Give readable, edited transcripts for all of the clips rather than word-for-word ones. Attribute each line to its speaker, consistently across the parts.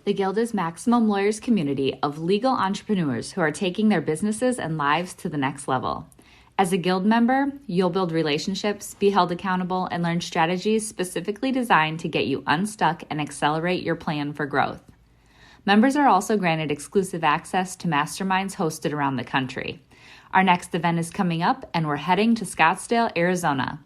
Speaker 1: The Guild is Maximum Lawyers' community of legal entrepreneurs who are taking their businesses and lives to the next level. As a Guild member, you'll build relationships, be held accountable, and learn strategies specifically designed to get you unstuck and accelerate your plan for growth. Members are also granted exclusive access to masterminds hosted around the country. Our next event is coming up, and we're heading to Scottsdale, Arizona.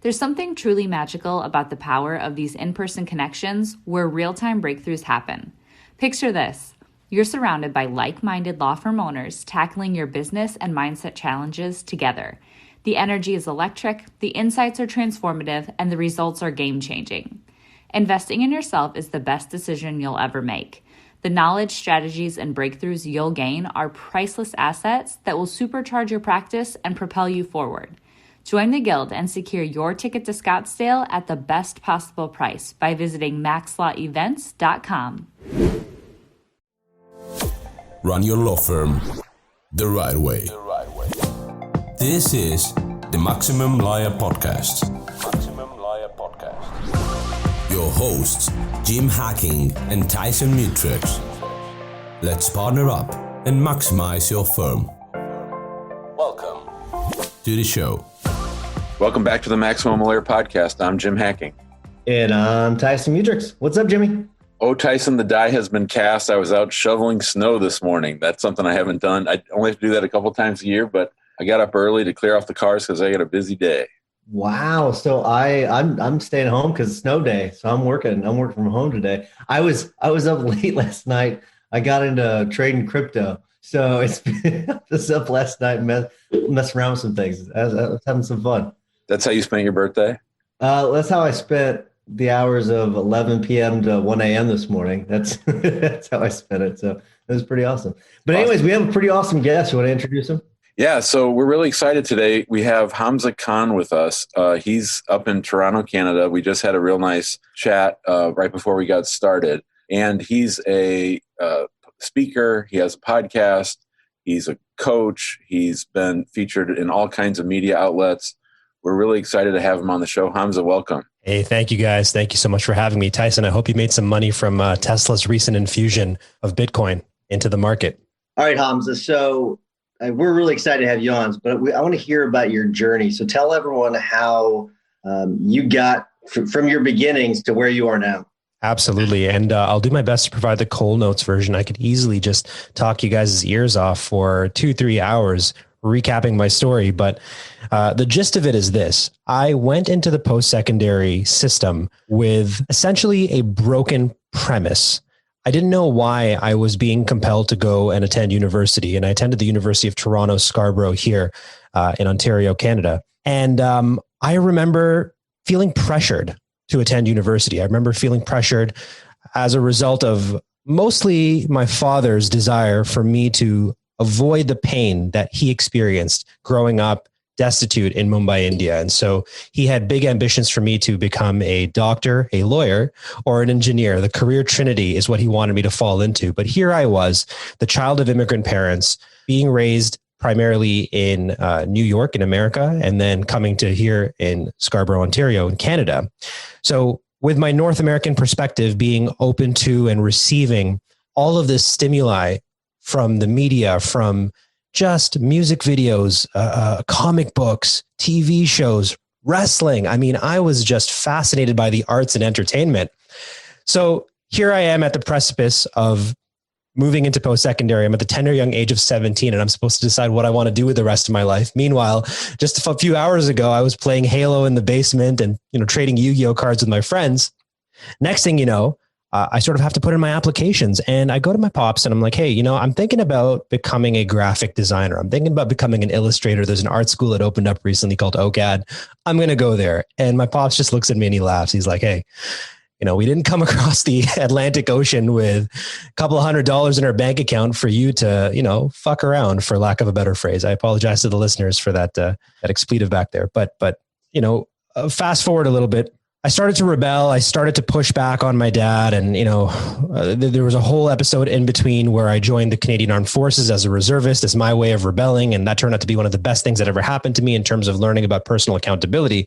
Speaker 1: There's something truly magical about the power of these in-person connections where real-time breakthroughs happen. Picture this. You're surrounded by like-minded law firm owners tackling your business and mindset challenges together. The energy is electric, the insights are transformative, and the results are game-changing. Investing in yourself is the best decision you'll ever make. The knowledge, strategies, and breakthroughs you'll gain are priceless assets that will supercharge your practice and propel you forward. Join the Guild and secure your ticket to Scottsdale at the best possible price by visiting maxlawevents.com.
Speaker 2: Run your law firm the right way. This is the Maximum Lawyer Podcast. Your hosts, Jim Hacking and Tyson Mutrux. Let's partner up and maximize your firm. Welcome to the show.
Speaker 3: Welcome back to the Maximum Lawyer Podcast. I'm Jim Hacking.
Speaker 4: And I'm Tyson Mutrux. What's up, Jimmy?
Speaker 3: Oh, Tyson, the die has been cast. I was out shoveling snow this morning. That's something I haven't done. I only have to do that a couple times a year, but I got up early to clear off the cars because I got a busy day.
Speaker 4: Wow. So I'm staying home because it's snow day. So I'm working from home today. I was up late last night. I got into trading crypto. So it's been just up last night, messing around with some things. I was having some fun. That's
Speaker 3: how you spent your birthday?
Speaker 4: That's how I spent the hours of 11 p.m. to 1 a.m. this morning. That's how I spent it. So it was pretty awesome. But anyways, we have a pretty awesome guest. You want to introduce him?
Speaker 3: Yeah, so we're really excited today. We have Hamza Khan with us. He's up in Toronto, Canada. We just had a real nice chat right before we got started. And he's a speaker. He has a podcast. He's a coach. He's been featured in all kinds of media outlets. We're really excited to have him on the show. Hamza, welcome.
Speaker 5: Hey, thank you guys. Thank you so much for having me. Tyson, I hope you made some money from Tesla's recent infusion of Bitcoin into the market.
Speaker 4: All right, Hamza. So we're really excited to have you on, but I want to hear about your journey. So tell everyone how you got from your beginnings to where you are now.
Speaker 5: Absolutely. And I'll do my best to provide the Cold Notes version. I could easily just talk you guys' ears off for 2-3 hours recapping my story. But the gist of it is this. I went into the post-secondary system with essentially a broken premise. I didn't know why I was being compelled to go and attend university. And I attended the University of Toronto, Scarborough here in Ontario, Canada. And I remember feeling pressured to attend university. I remember feeling pressured as a result of mostly my father's desire for me to avoid the pain that he experienced growing up destitute in Mumbai, India. And so he had big ambitions for me to become a doctor, a lawyer, or an engineer. The career trinity is what he wanted me to fall into. But here I was, the child of immigrant parents, being raised primarily in New York in America, and then coming to here in Scarborough, Ontario in Canada. So with my North American perspective, being open to and receiving all of this stimuli from the media, from just music videos, comic books, TV shows, wrestling. I mean, I was just fascinated by the arts and entertainment. So here I am at the precipice of moving into post-secondary. I'm at the tender young age of 17, and I'm supposed to decide what I want to do with the rest of my life. Meanwhile, just a few hours ago, I was playing Halo in the basement and, trading Yu-Gi-Oh cards with my friends. Next thing you know, I sort of have to put in my applications, and I go to my pops and I'm like, hey, I'm thinking about becoming a graphic designer. I'm thinking about becoming an illustrator. There's an art school that opened up recently called OCAD. I'm going to go there. And my pops just looks at me and he laughs. He's like, hey, we didn't come across the Atlantic Ocean with a couple of $100 in our bank account for you to, fuck around, for lack of a better phrase. I apologize to the listeners for that expletive back there. But fast forward a little bit. I started to rebel. I started to push back on my dad. And, there was a whole episode in between where I joined the Canadian Armed Forces as a reservist as my way of rebelling. And that turned out to be one of the best things that ever happened to me in terms of learning about personal accountability.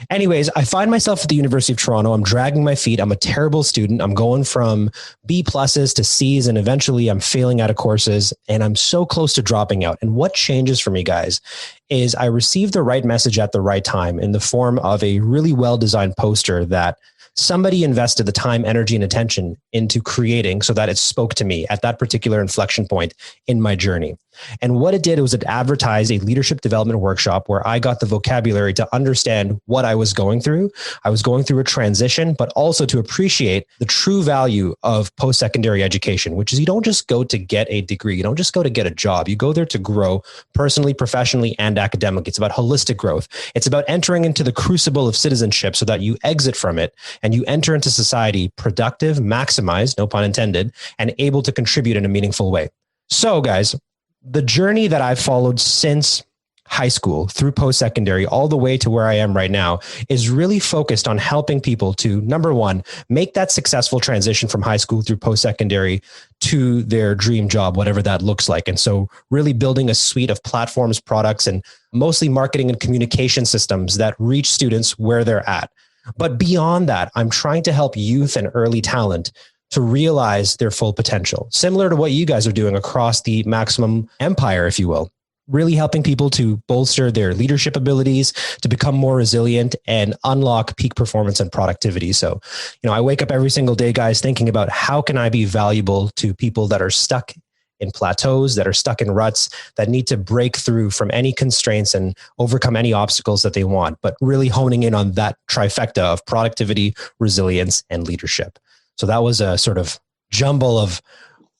Speaker 5: Anyways, I find myself at the University of Toronto. I'm dragging my feet. I'm a terrible student. I'm going from B pluses to C's, and eventually I'm failing out of courses, and I'm so close to dropping out. And what changes for me, guys, is I received the right message at the right time in the form of a really well-designed poster that somebody invested the time, energy, and attention into creating so that it spoke to me at that particular inflection point in my journey. And what it did was it advertised a leadership development workshop where I got the vocabulary to understand what I was going through. I was going through a transition, but also to appreciate the true value of post-secondary education, which is you don't just go to get a degree. You don't just go to get a job. You go there to grow personally, professionally, and academically. It's about holistic growth. It's about entering into the crucible of citizenship so that you exit from it and you enter into society productive, maximized, no pun intended, and able to contribute in a meaningful way. So guys, the journey that I've followed since high school through post-secondary all the way to where I am right now is really focused on helping people to, number one, make that successful transition from high school through post-secondary to their dream job, whatever that looks like. And so really building a suite of platforms, products, and mostly marketing and communication systems that reach students where they're at. But beyond that, I'm trying to help youth and early talent to realize their full potential, similar to what you guys are doing across the Maximum Empire, if you will, really helping people to bolster their leadership abilities, to become more resilient and unlock peak performance and productivity. So, I wake up every single day, guys, thinking about how can I be valuable to people that are stuck in plateaus, that are stuck in ruts, that need to break through from any constraints and overcome any obstacles that they want, but really honing in on that trifecta of productivity, resilience, and leadership. So that was a sort of jumble of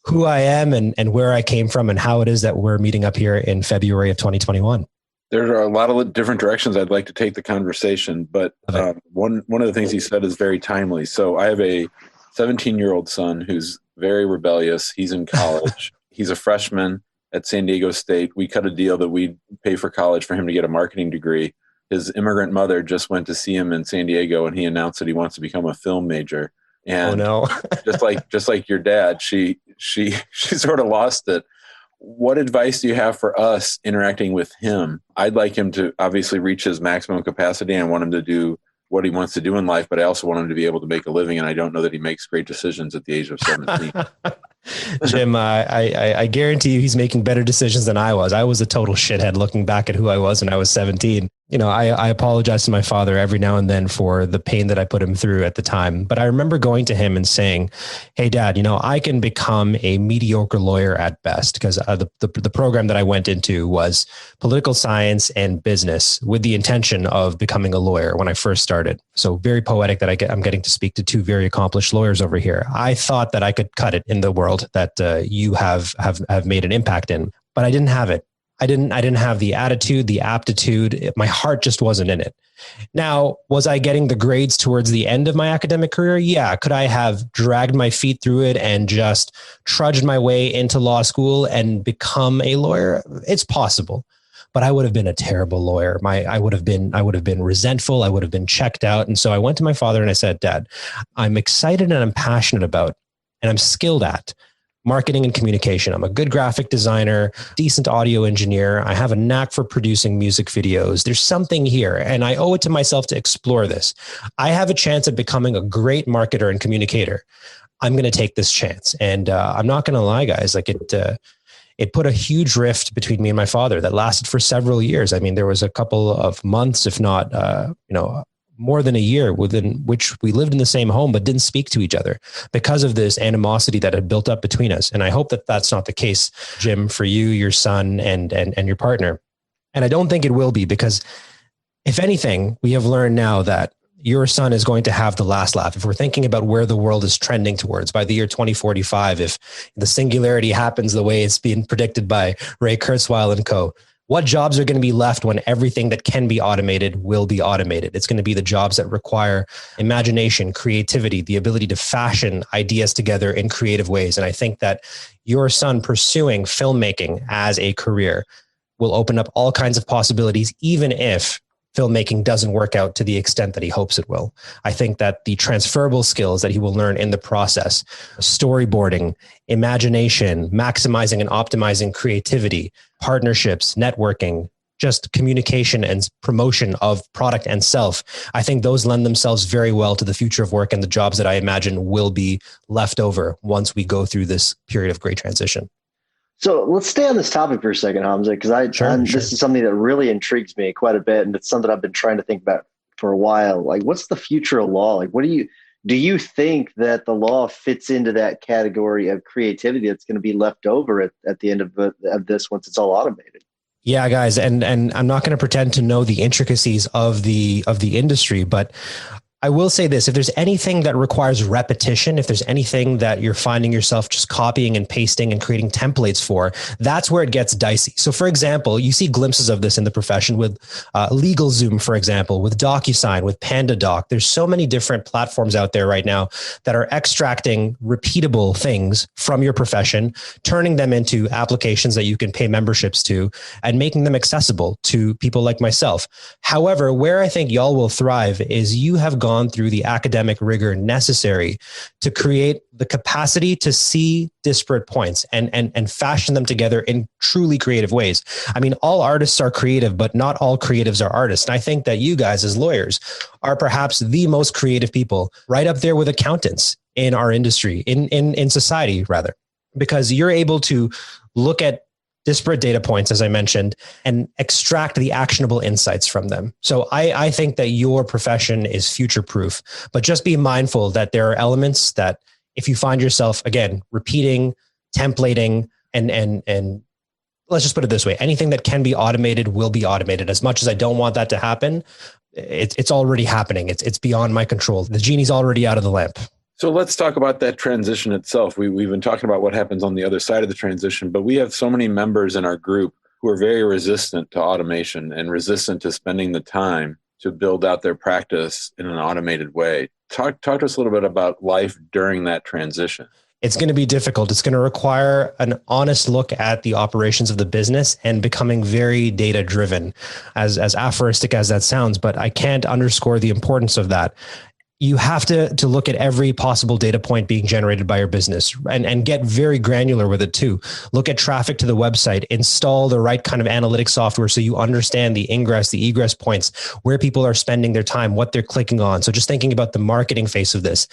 Speaker 5: who I am and where I came from and how it is that we're meeting up here in February of 2021.
Speaker 3: There are a lot of different directions I'd like to take the conversation, but one of the things he said is very timely. So I have a 17-year-old son who's very rebellious. He's in college. He's a freshman at San Diego State. We cut a deal that we'd pay for college for him to get a marketing degree. His immigrant mother just went to see him in San Diego, and he announced that he wants to become a film major. And just like your dad, she sort of lost it. What advice do you have for us interacting with him? I'd like him to obviously reach his maximum capacity. I want him to do what he wants to do in life, but I also want him to be able to make a living. And I don't know that he makes great decisions at the age of 17.
Speaker 5: Jim, I guarantee you he's making better decisions than I was. I was a total shithead looking back at who I was when I was 17. I apologize to my father every now and then for the pain that I put him through at the time. But I remember going to him and saying, hey, Dad, I can become a mediocre lawyer at best, because the program that I went into was political science and business with the intention of becoming a lawyer when I first started. So very poetic that I'm getting to speak to two very accomplished lawyers over here. I thought that I could cut it in the world that you have made an impact in, but I didn't have it. I didn't have the attitude, the aptitude. My heart just wasn't in it. Now, was I getting the grades towards the end of my academic career? Yeah. Could I have dragged my feet through it and just trudged my way into law school and become a lawyer? It's possible, but I would have been a terrible lawyer. I would have been resentful. I would have been checked out. And so I went to my father and I said, Dad, I'm excited and I'm passionate about, and I'm skilled at marketing and communication. I'm a good graphic designer, decent audio engineer. I have a knack for producing music videos. There's something here, and I owe it to myself to explore this. I have a chance at becoming a great marketer and communicator. I'm going to take this chance. And I'm not going to lie, guys, like it put a huge rift between me and my father that lasted for several years. I mean, there was a couple of months, if not, more than a year within which we lived in the same home, but didn't speak to each other because of this animosity that had built up between us. And I hope that that's not the case, Jim, for you, your son, and your partner. And I don't think it will be, because if anything, we have learned now that your son is going to have the last laugh. If we're thinking about where the world is trending towards by the year 2045, if the singularity happens the way it's being predicted by Ray Kurzweil and co., what jobs are going to be left when everything that can be automated will be automated? It's going to be the jobs that require imagination, creativity, the ability to fashion ideas together in creative ways. And I think that your son pursuing filmmaking as a career will open up all kinds of possibilities, even if filmmaking doesn't work out to the extent that he hopes it will. I think that the transferable skills that he will learn in the process, storyboarding, imagination, maximizing and optimizing creativity, partnerships, networking, just communication and promotion of product and self, I think those lend themselves very well to the future of work and the jobs that I imagine will be left over once we go through this period of great transition.
Speaker 4: So let's stay on this topic for a second, Hamza, because this is something that really intrigues me quite a bit. And it's something I've been trying to think about for a while. Like, what's the future of law? Like, do you think that the law fits into that category of creativity that's going to be left over at the end of this once it's all automated?
Speaker 5: Yeah, guys. And I'm not going to pretend to know the intricacies of the industry, but I will say this, if there's anything that requires repetition, if there's anything that you're finding yourself just copying and pasting and creating templates for, that's where it gets dicey. So for example, you see glimpses of this in the profession with LegalZoom, for example, with DocuSign, with PandaDoc. There's so many different platforms out there right now that are extracting repeatable things from your profession, turning them into applications that you can pay memberships to and making them accessible to people like myself. However, where I think y'all will thrive is you have gone through the academic rigor necessary to create the capacity to see disparate points and fashion them together in truly creative ways. I mean, all artists are creative, but not all creatives are artists. And I think that you guys as lawyers are perhaps the most creative people, right up there with accountants in our industry, in society rather, because you're able to look at disparate data points, as I mentioned, and extract the actionable insights from them. So I think that your profession is future-proof, but just be mindful that there are elements that if you find yourself, again, repeating, templating, and let's just put it this way, anything that can be automated will be automated. As much as I don't want that to happen, it's already happening. It's beyond my control. The genie's already out of the lamp.
Speaker 3: So let's talk about that transition itself. We've been talking about what happens on the other side of the transition, but we have so many members in our group who are very resistant to automation and resistant to spending the time to build out their practice in an automated way. Talk to us a little bit about life during that transition.
Speaker 5: It's going to be difficult. It's going to require an honest look at the operations of the business and becoming very data driven, as aphoristic as that sounds, but I can't underscore the importance of that. You have to look at every possible data point being generated by your business and get very granular with it too. Look at traffic to the website, install the right kind of analytic software so you understand the ingress, the egress points, where people are spending their time, what they're clicking on. So just thinking about the marketing face of this.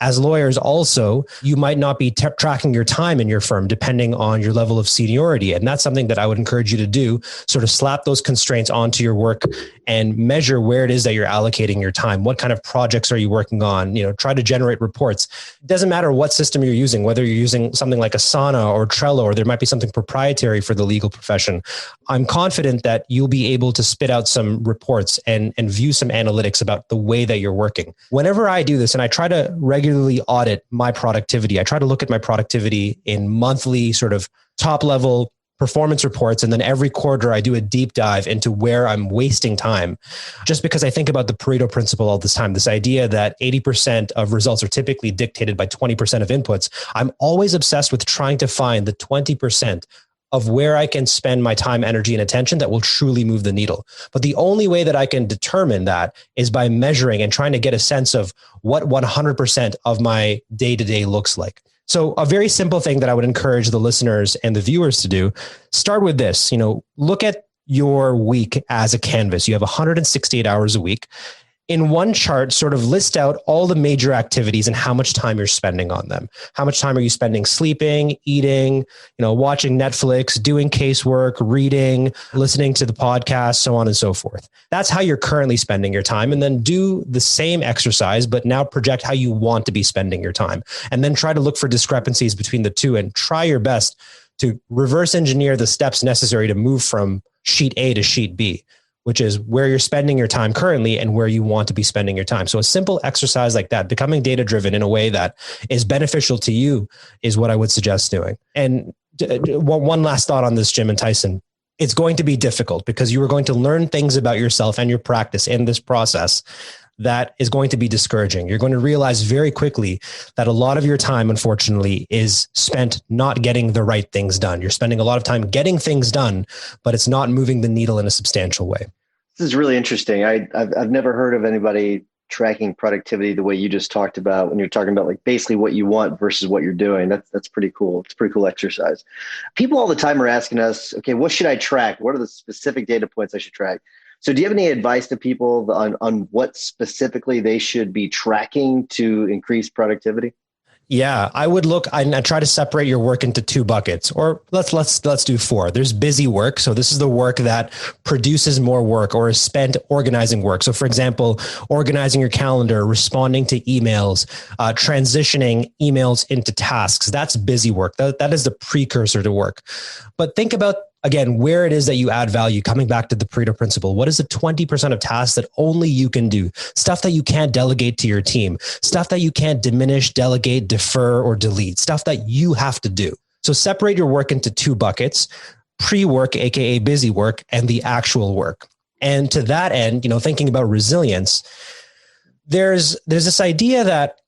Speaker 5: As lawyers also, you might not be tracking your time in your firm depending on your level of seniority. And that's something that I would encourage you to do, sort of slap those constraints onto your work and measure where it is that you're allocating your time. What kind of projects are you working on? Try to generate reports. It doesn't matter what system you're using, whether you're using something like Asana or Trello, or there might be something proprietary for the legal profession. I'm confident that you'll be able to spit out some reports and view some analytics about the way that you're working. Whenever I do this, and I try to regularly audit my productivity, I try to look at my productivity in monthly sort of top level performance reports. And then every quarter I do a deep dive into where I'm wasting time, just because I think about the Pareto principle all this time, this idea that 80% of results are typically dictated by 20% of inputs. I'm always obsessed with trying to find the 20% of where I can spend my time, energy, and attention that will truly move the needle. But the only way that I can determine that is by measuring and trying to get a sense of what 100% of my day-to-day looks like. So a very simple thing that I would encourage the listeners and the viewers to do, start with this, look at your week as a canvas. You have 168 hours a week. In one chart, sort of list out all the major activities and how much time you're spending on them. How much time are you spending sleeping, eating, watching Netflix, doing casework, reading, listening to the podcast, so on and so forth. That's how you're currently spending your time. And then do the same exercise, but now project how you want to be spending your time. And then try to look for discrepancies between the two and try your best to reverse engineer the steps necessary to move from sheet A to sheet B, which is where you're spending your time currently and where you want to be spending your time. So a simple exercise like that, becoming data-driven in a way that is beneficial to you, is what I would suggest doing. And one last thought on this, Jim and Tyson. It's going to be difficult because you are going to learn things about yourself and your practice in this process that is going to be discouraging. You're going to realize very quickly that a lot of your time, unfortunately, is spent not getting the right things done. You're spending a lot of time getting things done, but it's not moving the needle in a substantial way.
Speaker 4: This is really interesting. I've never heard of anybody tracking productivity the way you just talked about when you're talking about like basically what you want versus what you're doing. That's pretty cool. It's a pretty cool exercise. People all the time are asking us, okay, what should I track? What are the specific data points I should track? So do you have any advice to people on what specifically they should be tracking to increase productivity?
Speaker 5: Yeah, I would look and I try to separate your work into two buckets, or let's do four. There's busy work. So this is the work that produces more work or is spent organizing work. So for example, organizing your calendar, responding to emails, transitioning emails into tasks. That's busy work. That is the precursor to work. But think about, again, where it is that you add value, coming back to the Pareto principle. What is the 20% of tasks that only you can do? Stuff that you can't delegate to your team, stuff that you can't diminish, delegate, defer, or delete, stuff that you have to do. So separate your work into two buckets: pre-work, AKA busy work, and the actual work. And to that end, thinking about resilience, there's this idea that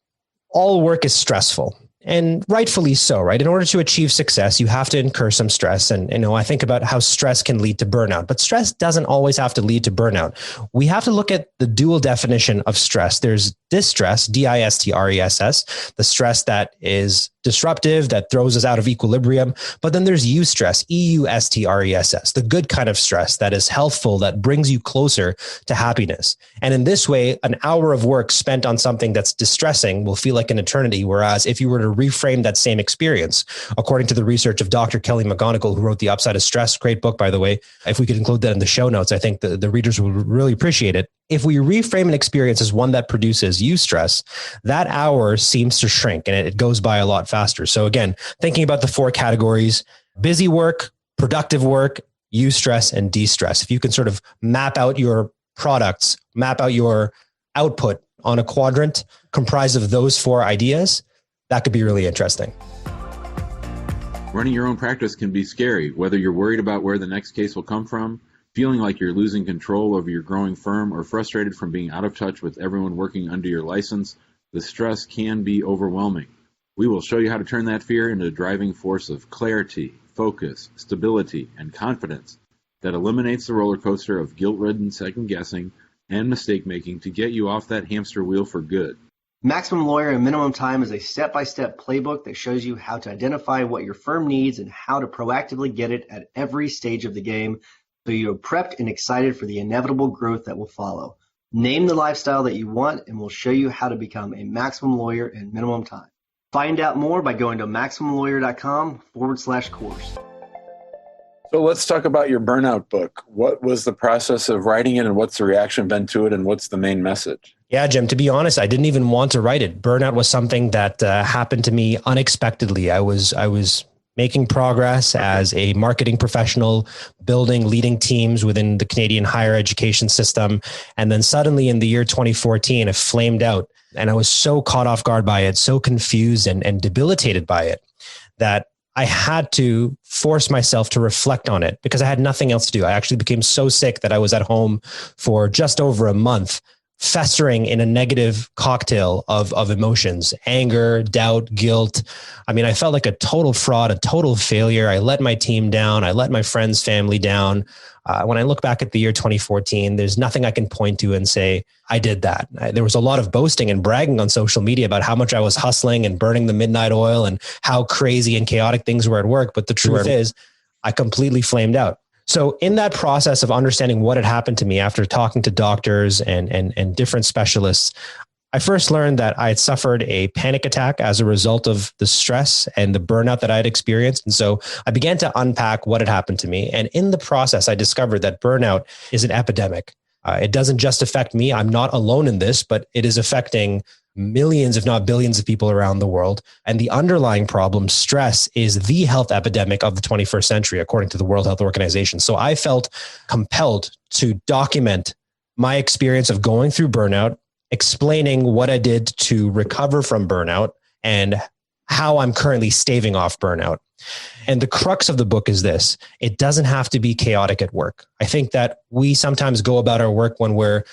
Speaker 5: all work is stressful. And rightfully so, right? In order to achieve success, you have to incur some stress. And, I think about how stress can lead to burnout, but stress doesn't always have to lead to burnout. We have to look at the dual definition of stress. There's distress, distress, the stress that is disruptive, that throws us out of equilibrium. But then there's eustress, eustress, the good kind of stress that is healthful, that brings you closer to happiness. And in this way, an hour of work spent on something that's distressing will feel like an eternity. Whereas if you were to reframe that same experience, according to the research of Dr. Kelly McGonigal, who wrote The Upside of Stress, great book, by the way. If we could include that in the show notes, I think the readers would really appreciate it. If we reframe an experience as one that produces eustress, that hour seems to shrink and it goes by a lot faster. So again, thinking about the four categories: busy work, productive work, eustress, and de-stress. If you can sort of map out your products, map out your output on a quadrant comprised of those four ideas, that could be really interesting.
Speaker 3: Running your own practice can be scary, whether you're worried about where the next case will come from, feeling like you're losing control over your growing firm, or frustrated from being out of touch with everyone working under your license. The stress can be overwhelming. We will show you how to turn that fear into a driving force of clarity, focus, stability, and confidence that eliminates the roller coaster of guilt-ridden second-guessing and mistake-making to get you off that hamster wheel for good.
Speaker 4: Maximum Lawyer in Minimum Time is a step-by-step playbook that shows you how to identify what your firm needs and how to proactively get it at every stage of the game, so you're prepped and excited for the inevitable growth that will follow. Name the lifestyle that you want, and we'll show you how to become a maximum lawyer in minimum time. Find out more by going to maximumlawyer.com/course.
Speaker 3: So let's talk about your burnout book. What was the process of writing it, and what's the reaction been to it, and what's the main message?
Speaker 5: Yeah, Jim, to be honest, I didn't even want to write it. Burnout was something that happened to me unexpectedly. I was making progress as a marketing professional, leading teams within the Canadian higher education system. And then suddenly in the year 2014, it flamed out. And I was so caught off guard by it, so confused and debilitated by it, that I had to force myself to reflect on it because I had nothing else to do. I actually became so sick that I was at home for just over a month, festering in a negative cocktail of emotions: anger, doubt, guilt. I mean, I felt like a total fraud, a total failure. I let my team down. I let my friends' family down. When I look back at the year 2014, there's nothing I can point to and say, I did that. There was a lot of boasting and bragging on social media about how much I was hustling and burning the midnight oil and how crazy and chaotic things were at work. But the truth is, I completely flamed out. So in that process of understanding what had happened to me after talking to doctors and different specialists, I first learned that I had suffered a panic attack as a result of the stress and the burnout that I had experienced. And so I began to unpack what had happened to me. And in the process, I discovered that burnout is an epidemic. It doesn't just affect me. I'm not alone in this, but it is affecting millions, if not billions of people around the world. And the underlying problem, stress, is the health epidemic of the 21st century, according to the World Health Organization. So I felt compelled to document my experience of going through burnout, explaining what I did to recover from burnout and how I'm currently staving off burnout. And the crux of the book is this: it doesn't have to be chaotic at work. I think that we sometimes go about our work when we're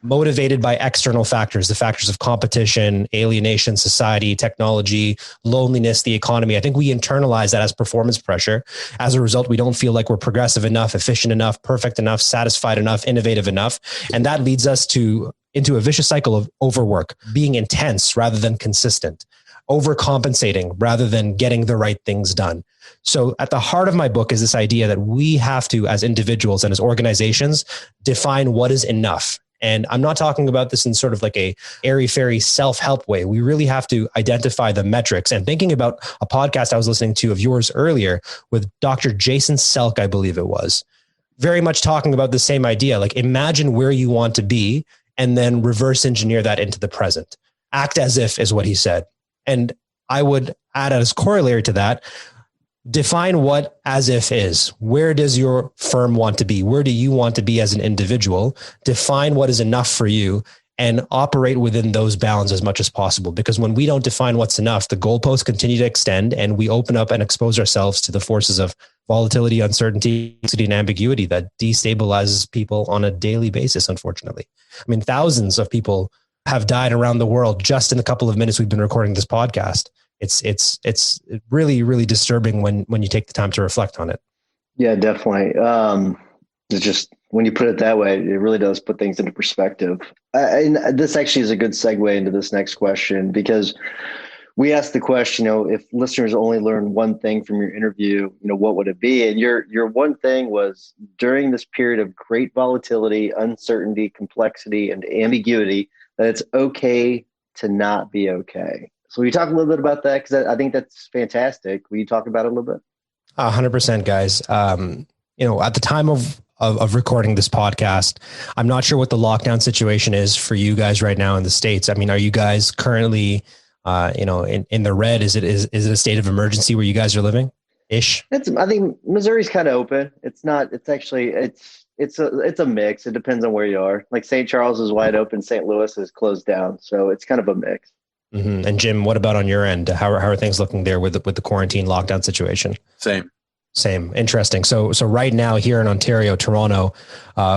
Speaker 5: motivated by external factors, the factors of competition, alienation, society, technology, loneliness, the economy. I think we internalize that as performance pressure. As a result, we don't feel like we're progressive enough, efficient enough, perfect enough, satisfied enough, innovative enough. And that leads us into a vicious cycle of overwork, being intense rather than consistent, overcompensating rather than getting the right things done. So at the heart of my book is this idea that we have to, as individuals and as organizations, define what is enough. And I'm not talking about this in sort of like a airy-fairy self-help way. We really have to identify the metrics. And thinking about a podcast I was listening to of yours earlier with Dr. Jason Selk, I believe it was, very much talking about the same idea. Like, imagine where you want to be and then reverse engineer that into the present. Act as if is what he said. And I would add as corollary to that, define what as if is. Where does your firm want to be? Where do you want to be as an individual? Define what is enough for you and operate within those bounds as much as possible. Because when we don't define what's enough, the goalposts continue to extend and we open up and expose ourselves to the forces of volatility, uncertainty, and ambiguity that destabilizes people on a daily basis, unfortunately. I mean, thousands of people have died around the world just in the couple of minutes we've been recording this podcast. It's really, really disturbing when you take the time to reflect on it.
Speaker 4: Yeah, definitely. It's just, when you put it that way, it really does put things into perspective. And this actually is a good segue into this next question, because we asked the question, if listeners only learn one thing from your interview, what would it be? And your one thing was, during this period of great volatility, uncertainty, complexity, and ambiguity, that it's okay to not be okay. So will you talk a little bit about that? Because I think that's fantastic. Will you talk about it a little bit?
Speaker 5: 100%, guys. At the time of recording this podcast, I'm not sure what the lockdown situation is for you guys right now in the States. I mean, are you guys currently, in the red? Is it a state of emergency where you guys are living ish?
Speaker 4: I think Missouri's kind of open. It's not, it's actually, it's a mix. It depends on where you are. Like St. Charles is wide open. St. Louis is closed down. So it's kind of a mix.
Speaker 5: Mm-hmm. And Jim, what about on your end? How are things looking there with the quarantine lockdown situation? Same. Interesting. So right now here in Ontario, Toronto,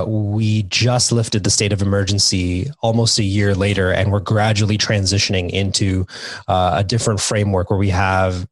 Speaker 5: we just lifted the state of emergency almost a year later, and we're gradually transitioning into a different framework where we have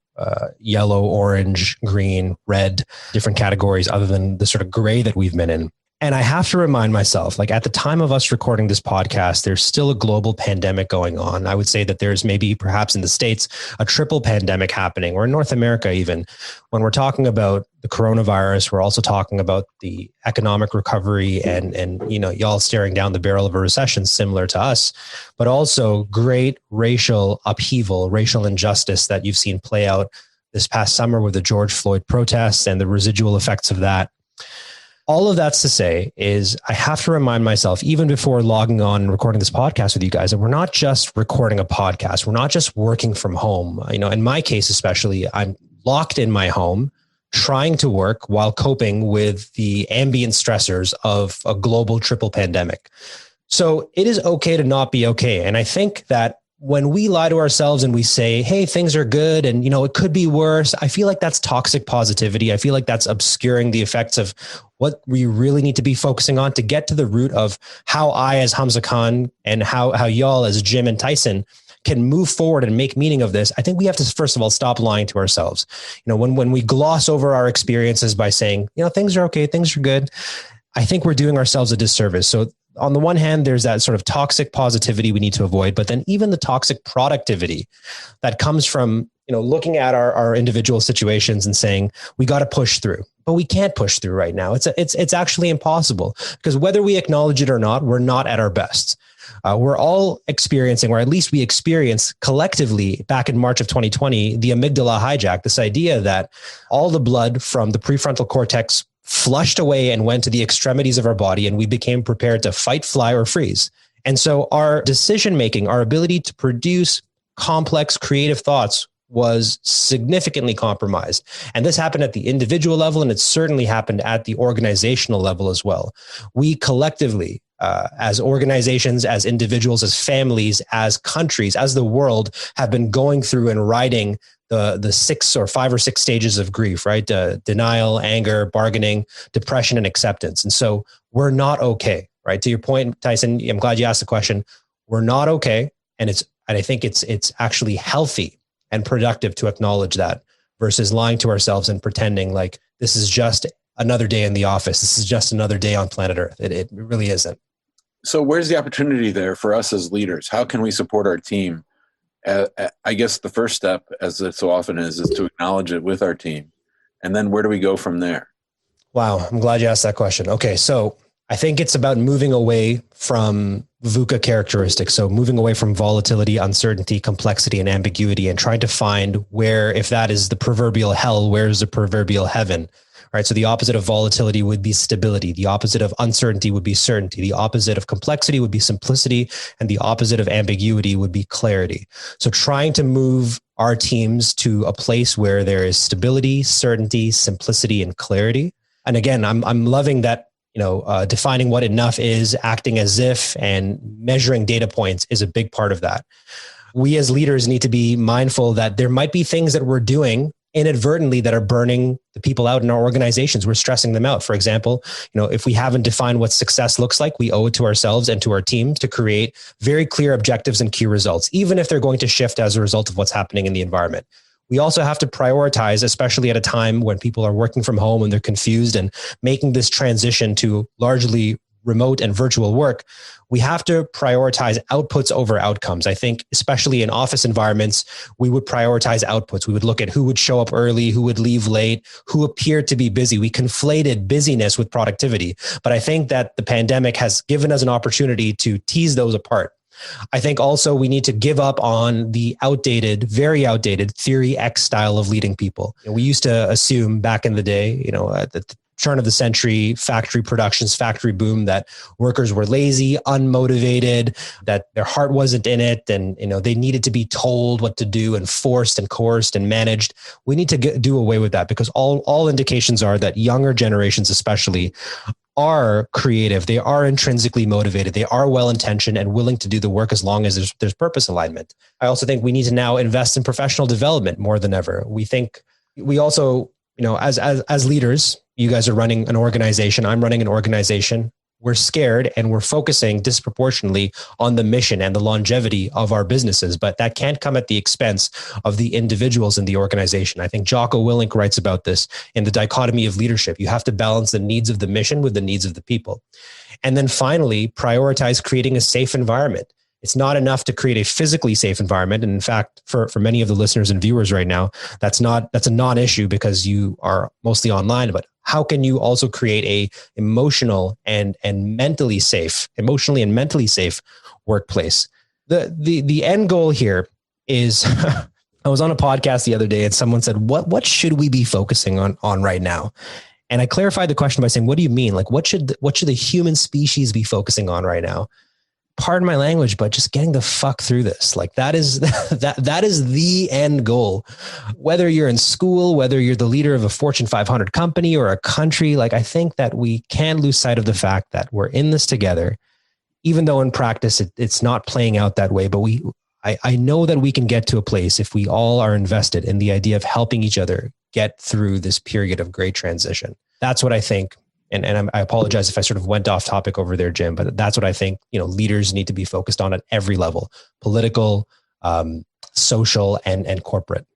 Speaker 5: yellow, orange, green, red, different categories other than the sort of gray that we've been in. And I have to remind myself, like, at the time of us recording this podcast, there's still a global pandemic going on. I would say that there's maybe perhaps in the States, a triple pandemic happening, or in North America, even. When we're talking about the coronavirus, we're also talking about the economic recovery and y'all staring down the barrel of a recession similar to us, but also great racial upheaval, racial injustice that you've seen play out this past summer with the George Floyd protests and the residual effects of that. All of that's to say is I have to remind myself, even before logging on and recording this podcast with you guys, that we're not just recording a podcast. We're not just working from home. In my case, especially, I'm locked in my home, trying to work while coping with the ambient stressors of a global triple pandemic. So it is okay to not be okay. And I think that when we lie to ourselves and we say, hey, things are good and, it could be worse, I feel like that's toxic positivity. I feel like that's obscuring the effects of what we really need to be focusing on to get to the root of how I, as Hamza Khan, and how y'all as Jim and Tyson can move forward and make meaning of this. I think we have to, first of all, stop lying to ourselves. When we gloss over our experiences by saying, things are okay, things are good, I think we're doing ourselves a disservice. So on the one hand, there's that sort of toxic positivity we need to avoid, but then even the toxic productivity that comes from, looking at our individual situations and saying, we got to push through, but we can't push through right now. It's actually impossible, because whether we acknowledge it or not, we're not at our best. We're all experiencing, or at least we experienced collectively back in March of 2020, the amygdala hijack, this idea that all the blood from the prefrontal cortex flushed away and went to the extremities of our body, and we became prepared to fight, fly, or freeze. And so our decision-making, our ability to produce complex, creative thoughts was significantly compromised. And this happened at the individual level, and it certainly happened at the organizational level as well. We collectively, as organizations, as individuals, as families, as countries, as the world, have been going through and riding the 5 or 6 stages of grief, right? Denial, anger, bargaining, depression, and acceptance. And so we're not okay, right? To your point, Tyson, I'm glad you asked the question. We're not okay. And I think it's actually healthy and productive to acknowledge that versus lying to ourselves and pretending like this is just another day in the office. This is just another day on planet Earth. It really isn't.
Speaker 3: So where's the opportunity there for us as leaders? How can we support our team? I guess the first step, as it so often is to acknowledge it with our team. And then where do we go from there?
Speaker 5: Wow. I'm glad you asked that question. Okay. So I think it's about moving away from VUCA characteristics. So moving away from volatility, uncertainty, complexity, and ambiguity, and trying to find where, if that is the proverbial hell, where's the proverbial heaven? Right. So the opposite of volatility would be stability. The opposite of uncertainty would be certainty. The opposite of complexity would be simplicity. And the opposite of ambiguity would be clarity. So trying to move our teams to a place where there is stability, certainty, simplicity, and clarity. And again, I'm loving that, defining what enough is, acting as if, and measuring data points is a big part of that. We as leaders need to be mindful that there might be things that we're doing inadvertently that are burning the people out in our organizations. We're stressing them out. For example, if we haven't defined what success looks like, we owe it to ourselves and to our teams to create very clear objectives and key results, even if they're going to shift as a result of what's happening in the environment. We also have to prioritize, especially at a time when people are working from home and they're confused and making this transition to largely remote and virtual work. We have to prioritize outputs over outcomes. I think, especially in office environments, we would prioritize outputs. We would look at who would show up early, who would leave late, who appeared to be busy. We conflated busyness with productivity. But I think that the pandemic has given us an opportunity to tease those apart. I think also we need to give up on the outdated, very outdated Theory X style of leading people. We used to assume back in the day, at the turn of the century, factory productions, factory boom, that workers were lazy, unmotivated, that their heart wasn't in it. And, they needed to be told what to do and forced and coerced and managed. We need to do away with that, because all indications are that younger generations, especially, are creative. They are intrinsically motivated. They are well-intentioned and willing to do the work as long as there's purpose alignment. I also think we need to now invest in professional development more than ever. We also, as leaders, you guys are running an organization. I'm running an organization. We're scared and we're focusing disproportionately on the mission and the longevity of our businesses, but that can't come at the expense of the individuals in the organization. I think Jocko Willink writes about this in The Dichotomy of Leadership. You have to balance the needs of the mission with the needs of the people. And then finally, prioritize creating a safe environment. It's not enough to create a physically safe environment. And in fact, for many of the listeners and viewers right now, that's a non-issue because you are mostly online. But how can you also create a emotionally and mentally safe workplace? The end goal here is I was on a podcast the other day and someone said, what should we be focusing on right now? And I clarified the question by saying, what do you mean? Like, what should the human species be focusing on right now? Pardon my language, but just getting the fuck through this. Like that is the end goal. Whether you're in school, whether you're the leader of a Fortune 500 company or a country, like I think that we can't lose sight of the fact that we're in this together, even though in practice it's not playing out that way. But I know that we can get to a place if we all are invested in the idea of helping each other get through this period of great transition. That's what I think. And I apologize if I sort of went off topic over there, Jim, but that's what I think, leaders need to be focused on at every level: political, social, and corporate.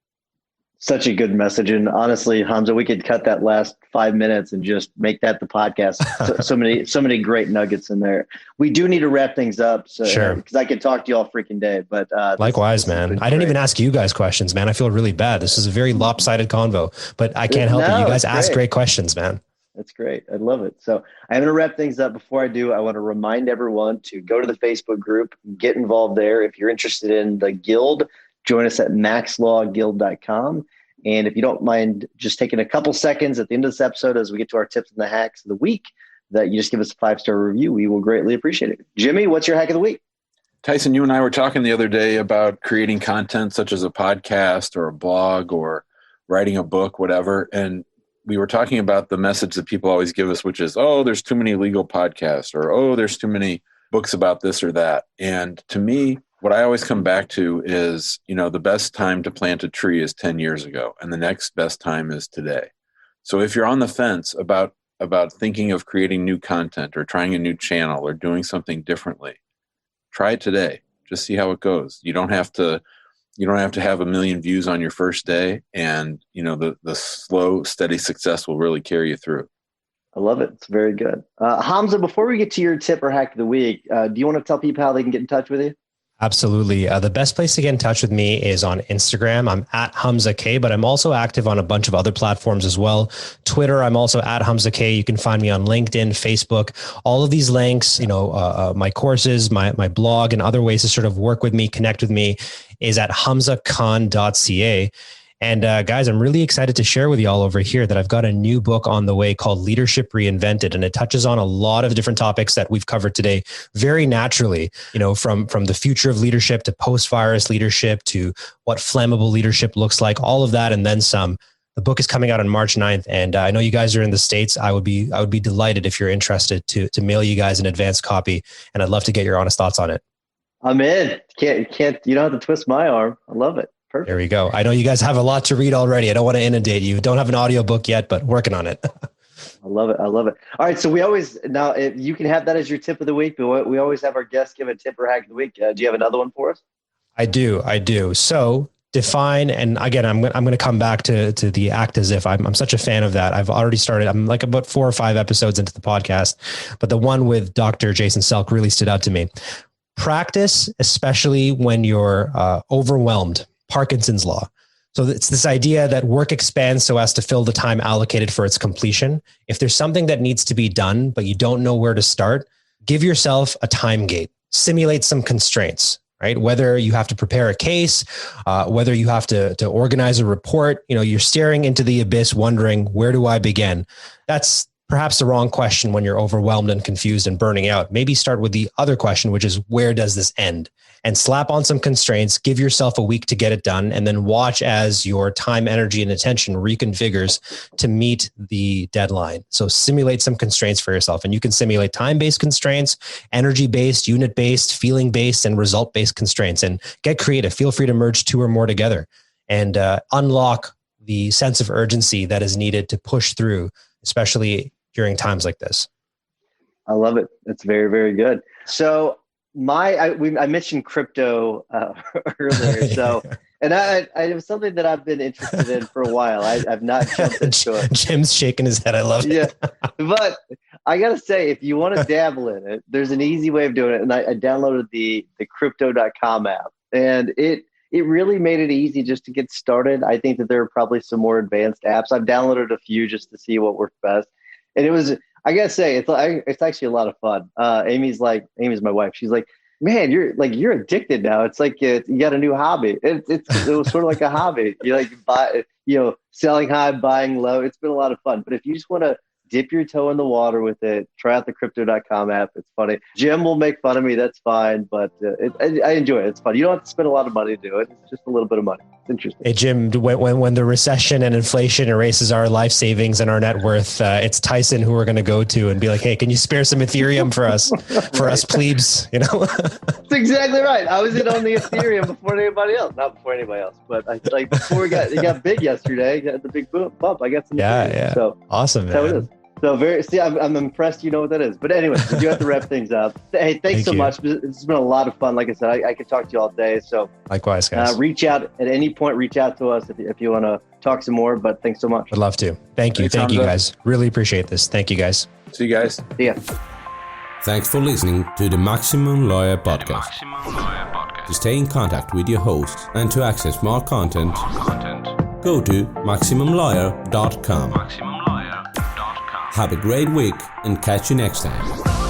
Speaker 4: Such a good message. And honestly, Hamza, we could cut that last 5 minutes and just make that the podcast. so many great nuggets in there. We do need to wrap things up. So,
Speaker 5: sure.
Speaker 4: Because I could talk to you all freaking day, but
Speaker 5: likewise, man. I didn't even ask you guys questions, man. I feel really bad. This is a very lopsided convo, but I can't help it. You guys ask great questions, man.
Speaker 4: That's great. I love it. So I'm going to wrap things up. Before I do, I want to remind everyone to go to the Facebook group, get involved there. If you're interested in the guild, join us at maxlawguild.com. And if you don't mind just taking a couple seconds at the end of this episode, as we get to our tips and the hacks of the week, that you just give us a 5-star review, we will greatly appreciate it. Jimmy, what's your hack of the week?
Speaker 3: Tyson, you and I were talking the other day about creating content such as a podcast or a blog or writing a book, whatever. And we were talking about the message that people always give us, which is, oh, there's too many legal podcasts, or, oh, there's too many books about this or that. And to me, what I always come back to is, the best time to plant a tree is 10 years ago, and the next best time is today. So if you're on the fence about about thinking of creating new content or trying a new channel or doing something differently, try it today. Just see how it goes. You don't have to have 1 million views on your first day, and the slow, steady success will really carry you through.
Speaker 4: I love it. It's very good. Hamza, before we get to your tip or hack of the week, do you want to tell people how they can get in touch with you?
Speaker 5: Absolutely. The best place to get in touch with me is on Instagram. I'm at Hamza K, but I'm also active on a bunch of other platforms as well. Twitter, I'm also at Hamza K. You can find me on LinkedIn, Facebook, all of these links, my courses, my blog, and other ways to sort of work with me, connect with me is at hamzakhan.ca. And guys, I'm really excited to share with you all over here that I've got a new book on the way called Leadership Reinvented. And it touches on a lot of different topics that we've covered today very naturally, from the future of leadership to post-virus leadership to what flammable leadership looks like, all of that and then some. The book is coming out on March 9th. And I know you guys are in the States. I would be delighted if you're interested to mail you guys an advanced copy. And I'd love to get your honest thoughts on it. I'm in. You don't have to twist my arm. I love it. Perfect. There we go. I know you guys have a lot to read already. I don't want to inundate you. Don't have an audiobook yet, but working on it. I love it. All right. So if you can have that as your tip of the week, but we always have our guests give a tip or hack of the week. Do you have another one for us? I do. So define, and again, I'm going to come back to the act as if. I'm such a fan of that. I've already started. I'm like about 4 or 5 episodes into the podcast, but the one with Dr. Jason Selk really stood out to me. Practice, especially when you're overwhelmed. Parkinson's law. So it's this idea that work expands so as to fill the time allocated for its completion. If there's something that needs to be done, but you don't know where to start, give yourself a time gate, simulate some constraints, right? Whether you have to prepare a case, whether you have to organize a report, you're staring into the abyss, wondering, where do I begin? That's perhaps the wrong question when you're overwhelmed and confused and burning out. Maybe start with the other question, which is, where does this end? And slap on some constraints, give yourself a week to get it done, and then watch as your time, energy, and attention reconfigures to meet the deadline. So simulate some constraints for yourself. And you can simulate time-based constraints, energy-based, unit-based, feeling-based, and result-based constraints. And get creative. Feel free to merge 2 or more together and unlock the sense of urgency that is needed to push through, especially during times like this. I love it. It's very, very good. So I mentioned crypto earlier. So, and I was something that I've been interested in for a while. I've not jumped into it. Jim's shaking his head. I love it. Yeah, but I gotta say, if you want to dabble in it, there's an easy way of doing it. And I downloaded the crypto.com app, and it really made it easy just to get started. I think that there are probably some more advanced apps. I've downloaded a few just to see what worked best, and it was. I gotta say, it's actually a lot of fun. Amy's my wife. She's like, man, you're addicted now. It's like you got a new hobby. It was sort of like a hobby. You like buy, selling high, buying low. It's been a lot of fun. But if you just want to dip your toe in the water with it, try out the crypto.com app. It's funny. Jim will make fun of me. That's fine. But I enjoy it. It's fun. You don't have to spend a lot of money to do it. It's just a little bit of money. It's interesting. Hey, Jim, when the recession and inflation erases our life savings and our net worth, it's Tyson who we're going to go to and be like, hey, can you spare some Ethereum for us, us plebes? That's exactly right. I was in on the Ethereum before anybody else. Not before anybody else, but before it got big yesterday, got the big bump. I got some. Yeah. So awesome, man. That's how it is. So I'm impressed. You know what that is. But anyway, we do have to wrap things up. Hey, thanks so much. It's been a lot of fun. Like I said, I could talk to you all day. So likewise, guys. Reach out at any point. Reach out to us if you want to talk some more. But thanks so much. I'd love to. Thank you, guys. Really appreciate this. Thank you, guys.
Speaker 3: See you guys.
Speaker 4: See ya.
Speaker 2: Thanks for listening to the Maximum Lawyer Podcast. To stay in contact with your host and to access more content, go to MaximumLawyer.com. Have a great week and catch you next time.